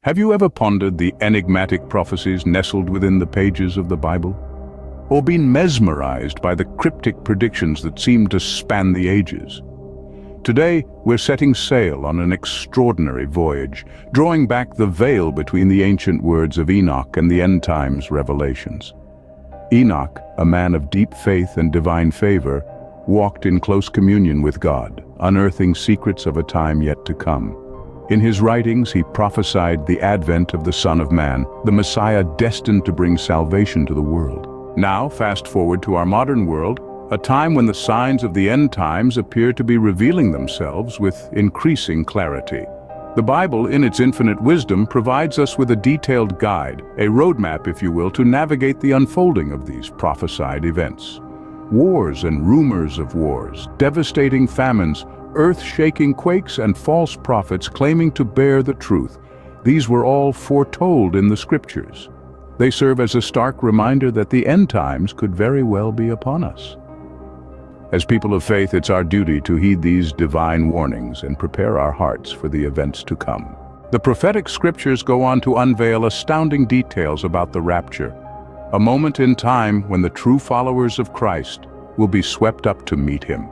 Have you ever pondered the enigmatic prophecies nestled within the pages of the Bible? Or been mesmerized by the cryptic predictions that seem to span the ages? Today, we're setting sail on an extraordinary voyage, drawing back the veil between the ancient words of Enoch and the end times revelations. Enoch, a man of deep faith and divine favor, walked in close communion with God, unearthing secrets of a time yet to come. In his writings, he prophesied the advent of the Son of Man, the Messiah destined to bring salvation to the world. Now, fast forward to our modern world, a time when the signs of the end times appear to be revealing themselves with increasing clarity. The Bible, in its infinite wisdom, provides us with a detailed guide, a roadmap, if you will, to navigate the unfolding of these prophesied events. Wars and rumors of wars, devastating famines, earth-shaking quakes, and false prophets claiming to bear the truth. These were all foretold in the scriptures. They serve as a stark reminder that the end times could very well be upon us. As people of faith, it's our duty to heed these divine warnings and prepare our hearts for the events to come. The prophetic scriptures go on to unveil astounding details about the rapture, a moment in time when the true followers of Christ will be swept up to meet him.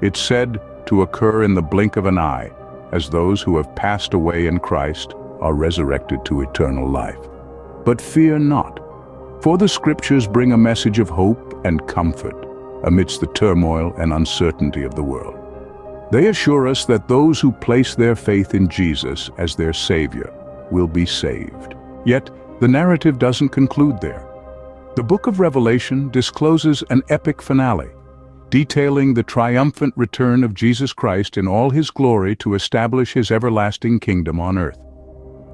It's said to occur in the blink of an eye, as those who have passed away in Christ are resurrected to eternal life. But fear not, for the scriptures bring a message of hope and comfort amidst the turmoil and uncertainty of the world. They assure us that those who place their faith in Jesus as their Savior will be saved. Yet, the narrative doesn't conclude there. The book of Revelation discloses an epic finale, detailing the triumphant return of Jesus Christ in all his glory to establish his everlasting kingdom on earth.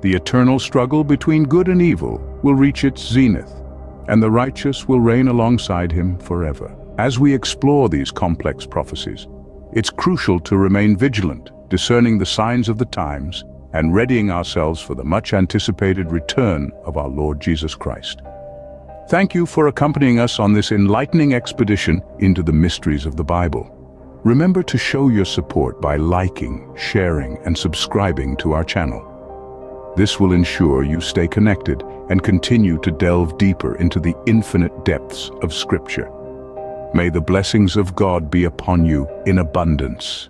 The eternal struggle between good and evil will reach its zenith, and the righteous will reign alongside him forever. As we explore these complex prophecies, it's crucial to remain vigilant, discerning the signs of the times, and readying ourselves for the much-anticipated return of our Lord Jesus Christ. Thank you for accompanying us on this enlightening expedition into the mysteries of the Bible. Remember to show your support by liking, sharing, and subscribing to our channel. This will ensure you stay connected and continue to delve deeper into the infinite depths of Scripture. May the blessings of God be upon you in abundance.